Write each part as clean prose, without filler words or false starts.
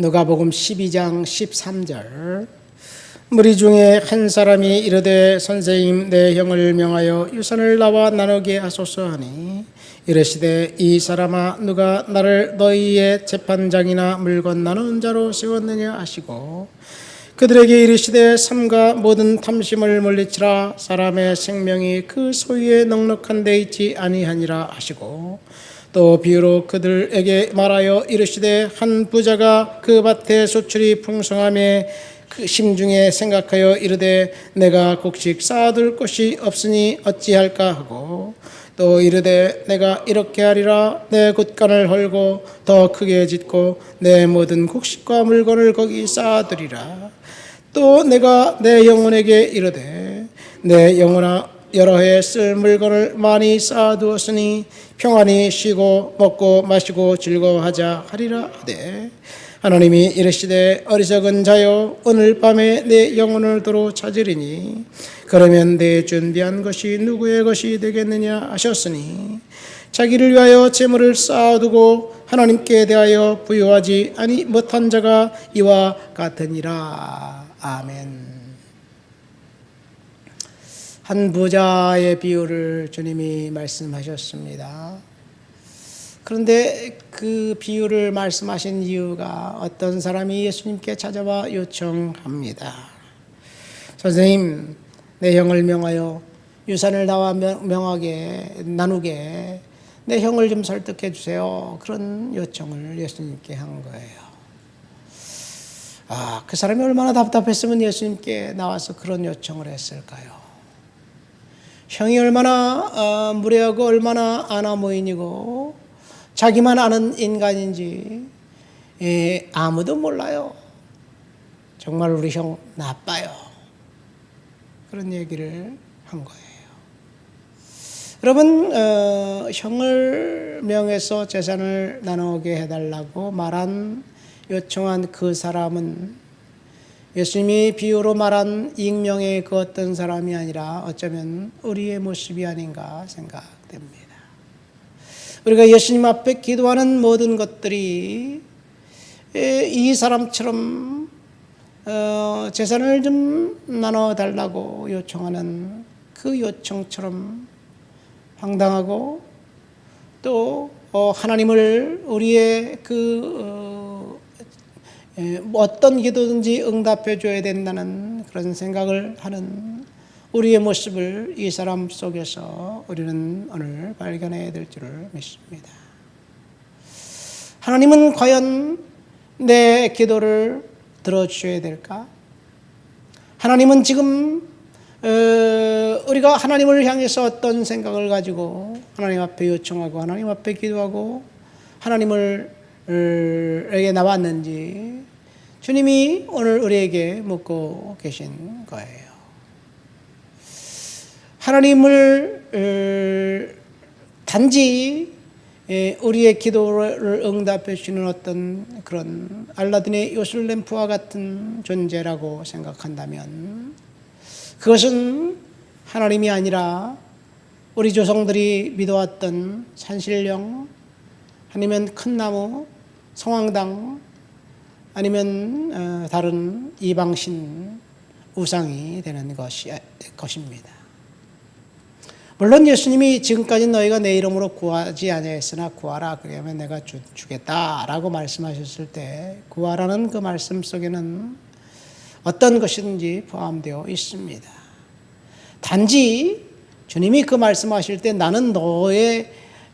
누가복음 12장 13절. 무리 중에 한 사람이 이르되 선생님 내 형을 명하여 유산을 나와 나누게 하소서 하니 이르시되 이 사람아 누가 나를 너희의 재판장이나 물건 나누는 자로 세웠느냐 하시고 그들에게 이르시되 삼가 모든 탐심을 물리치라 사람의 생명이 그 소유에 넉넉한 데 있지 아니하니라 하시고 또 비유로 그들에게 말하여 이르시되 한 부자가 그 밭에 소출이 풍성함에 그 심중에 생각하여 이르되 내가 곡식 쌓아둘 곳이 없으니 어찌할까 하고 또 이르되 내가 이렇게 하리라 내 곳간을 헐고 더 크게 짓고 내 모든 곡식과 물건을 거기 쌓아두리라. 또 내가 내 영혼에게 이르되 내 영혼아 여러 해 쓸 물건을 많이 쌓아두었으니 평안히 쉬고 먹고 마시고 즐거워하자 하리라 하되 하나님이 이르시되 어리석은 자여 오늘 밤에 내 영혼을 도로 찾으리니 그러면 내 준비한 것이 누구의 것이 되겠느냐 하셨으니 자기를 위하여 재물을 쌓아두고 하나님께 대하여 부유하지 아니 못한 자가 이와 같으니라. 아멘. 한 부자의 비유를 주님이 말씀하셨습니다. 그런데 그 비유를 말씀하신 이유가 어떤 사람이 예수님께 찾아와 요청합니다. 선생님, 내 형을 명하여 유산을 나와 명하게 나누게 내 형을 좀 설득해 주세요. 그런 요청을 예수님께 한 거예요. 그 사람이 얼마나 답답했으면 예수님께 나와서 그런 요청을 했을까요? 형이 얼마나 무례하고 얼마나 아나무인이고 자기만 아는 인간인지 아무도 몰라요. 정말 우리 형 나빠요. 그런 얘기를 한 거예요. 여러분, 형을 명해서 재산을 나누게 해달라고 요청한 그 사람은 예수님이 비유로 말한 익명의 그 어떤 사람이 아니라 어쩌면 우리의 모습이 아닌가 생각됩니다. 우리가 예수님 앞에 기도하는 모든 것들이 이 사람처럼 재산을 좀 나눠달라고 요청하는 그 요청처럼 황당하고 또 하나님을 우리의 어떤 기도든지 응답해 줘야 된다는 그런 생각을 하는 우리의 모습을 이 사람 속에서 우리는 오늘 발견해야 될 줄을 믿습니다. 하나님은 과연 내 기도를 들어주셔야 될까? 하나님은 지금 우리가 하나님을 향해서 어떤 생각을 가지고 하나님 앞에 요청하고 하나님 앞에 기도하고 하나님에게 나왔는지 주님이 오늘 우리에게 묻고 계신 거예요. 하나님을 단지 우리의 기도를 응답해 주시는 어떤 그런 알라딘의 요술램프와 같은 존재라고 생각한다면 그것은 하나님이 아니라 우리 조상들이 믿어왔던 산신령 아니면 큰 나무, 성황당 아니면 다른 이방신 우상이 되는 것입니다. 물론 예수님이 지금까지 너희가 내 이름으로 구하지 아니하였으나 구하라 그러면 내가 주겠다라고 말씀하셨을 때 구하라는 그 말씀 속에는 어떤 것이든지 포함되어 있습니다. 단지 주님이 그 말씀하실 때 나는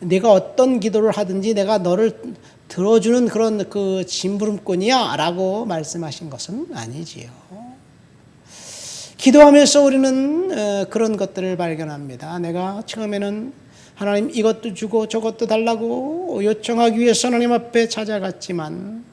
네가 어떤 기도를 하든지 내가 너를 들어주는 그런 그 심부름꾼이야 라고 말씀하신 것은 아니지요. 기도하면서 우리는 그런 것들을 발견합니다. 내가 처음에는 하나님 이것도 주고 저것도 달라고 요청하기 위해서 하나님 앞에 찾아갔지만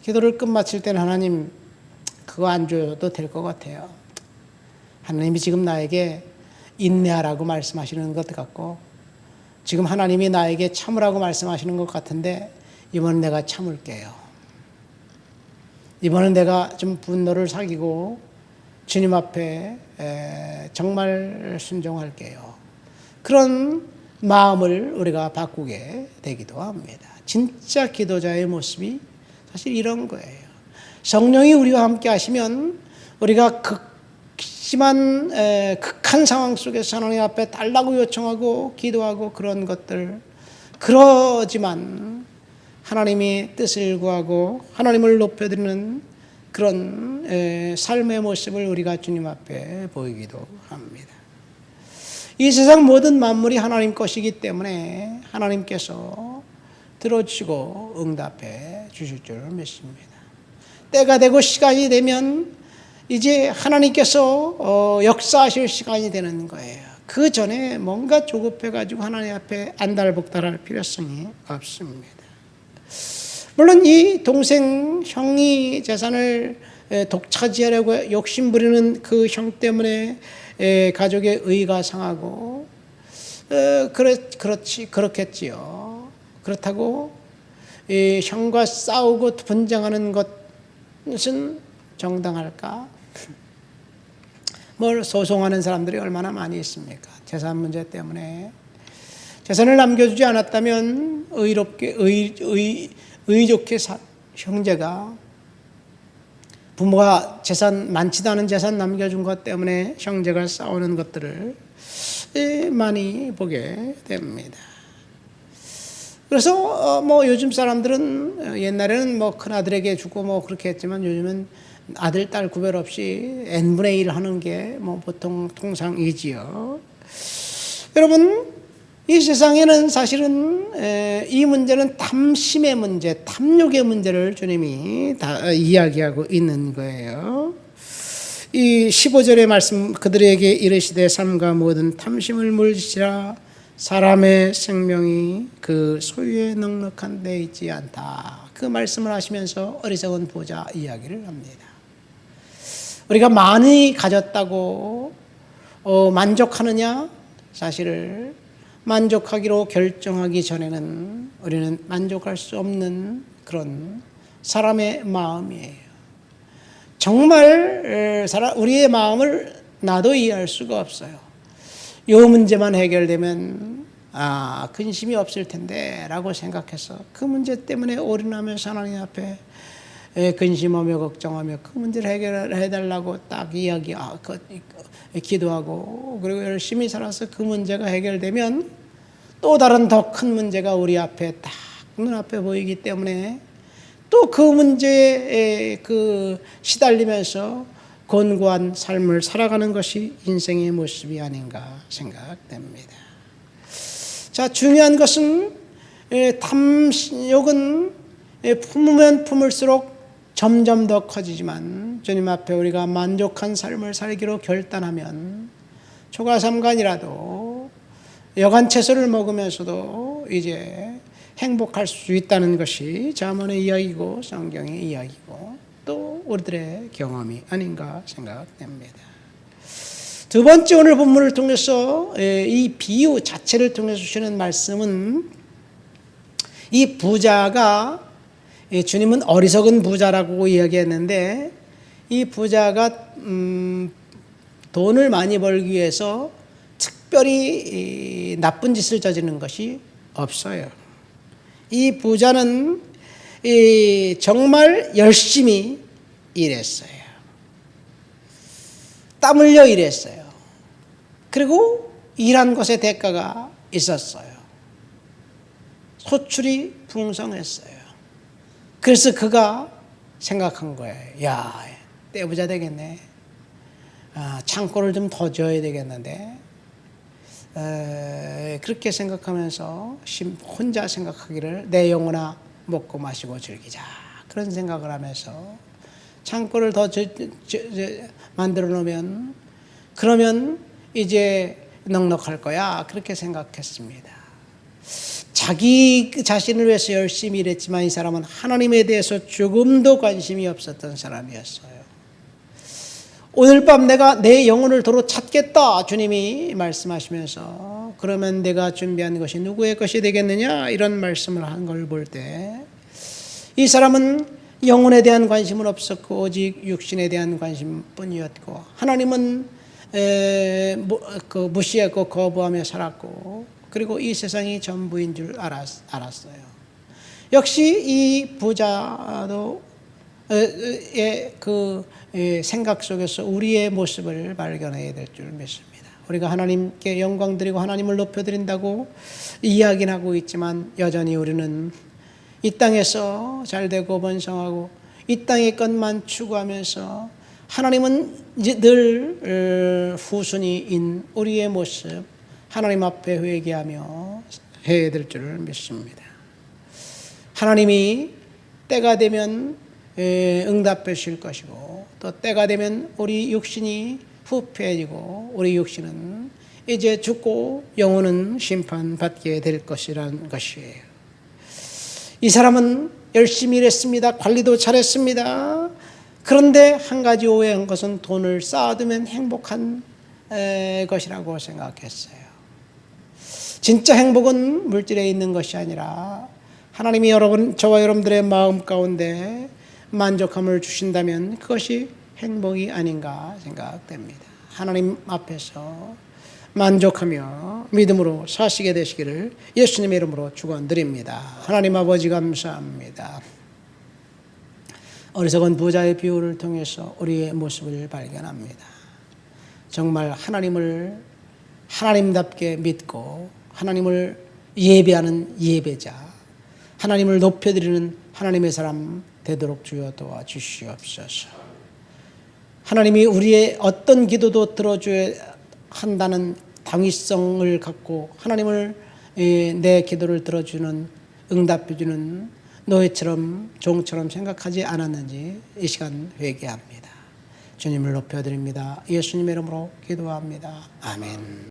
기도를 끝마칠 때는 하나님 그거 안 줘도 될 것 같아요. 하나님이 지금 나에게 인내하라고 말씀하시는 것 같고 지금 하나님이 나에게 참으라고 말씀하시는 것 같은데 이번엔 내가 참을게요. 이번엔 내가 좀 분노를 사귀고 주님 앞에 정말 순종할게요. 그런 마음을 우리가 바꾸게 되기도 합니다. 진짜 기도자의 모습이 사실 이런 거예요. 성령이 우리와 함께 하시면 우리가 극심한 극한 상황 속에서 하나님 앞에 달라고 요청하고 기도하고 그런 것들, 그러지만 하나님이 뜻을 구하고 하나님을 높여드리는 그런 삶의 모습을 우리가 주님 앞에 보이기도 합니다. 이 세상 모든 만물이 하나님 것이기 때문에 하나님께서 들어주시고 응답해 주실 줄 믿습니다. 때가 되고 시간이 되면 이제 하나님께서 역사하실 시간이 되는 거예요. 그 전에 뭔가 조급해가지고 하나님 앞에 안달복달할 필요성이 없습니다. 물론 이 동생 형이 재산을 독차지하려고 욕심부리는 그 형 때문에 가족의 의가 상하고 그렇겠지요. 그렇다고 이 형과 싸우고 분쟁하는 것은 정당할까? 뭘 소송하는 사람들이 얼마나 많이 있습니까? 재산 문제 때문에 재산을 남겨주지 않았다면 의좋게 형제가 부모가 재산 많지도 않은 재산 남겨준 것 때문에 형제가 싸우는 것들을 많이 보게 됩니다. 그래서 뭐 요즘 사람들은 옛날에는 뭐 큰 아들에게 주고 뭐 그렇게 했지만 요즘은 아들 딸 구별 없이 n분의 1 하는 게 뭐 보통 통상이지요. 여러분, 이 세상에는 사실은 이 문제는 탐심의 문제, 탐욕의 문제를 주님이 다 이야기하고 있는 거예요. 이 15절의 말씀, 그들에게 이르시되 삼가 모든 탐심을 물리치라 사람의 생명이 그 소유에 넉넉한 데 있지 않다. 그 말씀을 하시면서 어리석은 부자 이야기를 합니다. 우리가 많이 가졌다고 만족하느냐? 사실 만족하기로 결정하기 전에는 우리는 만족할 수 없는 그런 사람의 마음이에요. 정말 우리의 마음을 나도 이해할 수가 없어요. 이 문제만 해결되면 근심이 없을 텐데 라고 생각해서 그 문제 때문에 올인하면서 하나님 앞에 근심하며 걱정하며 그 문제를 해결해달라고 딱 기도하고 그리고 열심히 살아서 그 문제가 해결되면 또 다른 더 큰 문제가 우리 앞에 딱 눈앞에 보이기 때문에 또 그 문제에 시달리면서 곤고한 삶을 살아가는 것이 인생의 모습이 아닌가 생각됩니다. 자, 중요한 것은 탐욕은 품으면 품을수록 점점 더 커지지만 주님 앞에 우리가 만족한 삶을 살기로 결단하면 초가삼간이라도 여간 채소를 먹으면서도 이제 행복할 수 있다는 것이 잠언의 이야기고 성경의 이야기고 또 우리들의 경험이 아닌가 생각됩니다. 두 번째, 오늘 본문을 통해서 이 비유 자체를 통해서 주시는 말씀은 이 부자가, 주님은 어리석은 부자라고 이야기했는데 이 부자가 돈을 많이 벌기 위해서 특별히 나쁜 짓을 저지르는 것이 없어요. 이 부자는 정말 열심히 일했어요. 땀 흘려 일했어요. 그리고 일한 것에 대가가 있었어요. 소출이 풍성했어요. 그래서 그가 생각한 거예요. 야, 떼부자 되겠네. 창고를 좀 더 지어야 되겠는데. 그렇게 생각하면서 혼자 생각하기를 내 영혼아 먹고 마시고 즐기자. 그런 생각을 하면서 창고를 더 만들어 놓으면 그러면 이제 넉넉할 거야. 그렇게 생각했습니다. 자기 자신을 위해서 열심히 일했지만 이 사람은 하나님에 대해서 조금도 관심이 없었던 사람이었어요. 오늘 밤 내가 내 영혼을 도로 찾겠다 주님이 말씀하시면서 그러면 내가 준비한 것이 누구의 것이 되겠느냐 이런 말씀을 한 걸 볼 때 이 사람은 영혼에 대한 관심은 없었고 오직 육신에 대한 관심뿐이었고 하나님은 무시했고 거부하며 살았고 그리고 이 세상이 전부인 줄 알았어요. 역시 이 부자도 그 생각 속에서 우리의 모습을 발견해야 될 줄 믿습니다. 우리가 하나님께 영광 드리고 하나님을 높여드린다고 이야기는 하고 있지만 여전히 우리는 이 땅에서 잘되고 번성하고 이 땅의 것만 추구하면서 하나님은 이제 늘 후순위인 우리의 모습 하나님 앞에 회개하며 해야 될 줄 믿습니다. 하나님이 때가 되면 응답해 주실 것이고 또 때가 되면 우리 육신이 후패해지고 우리 육신은 이제 죽고 영혼은 심판받게 될 것이라는 것이에요. 이 사람은 열심히 일했습니다. 관리도 잘했습니다. 그런데 한 가지 오해한 것은 돈을 쌓아두면 행복한 것이라고 생각했어요. 진짜 행복은 물질에 있는 것이 아니라 하나님이 저와 여러분들의 마음 가운데 만족함을 주신다면 그것이 행복이 아닌가 생각됩니다. 하나님 앞에서 만족하며 믿음으로 사시게 되시기를 예수님의 이름으로 축원드립니다. 하나님 아버지 감사합니다. 어리석은 부자의 비유를 통해서 우리의 모습을 발견합니다. 정말 하나님을 하나님답게 믿고 하나님을 예배하는 예배자, 하나님을 높여드리는 하나님의 사람 되도록 주여 도와주시옵소서. 하나님이 우리의 어떤 기도도 들어줘야 한다는 당위성을 갖고 하나님을 내 기도를 들어주는 응답해주는 노예처럼 종처럼 생각하지 않았는지 이 시간 회개합니다. 주님을 높여드립니다. 예수님의 이름으로 기도합니다. 아멘.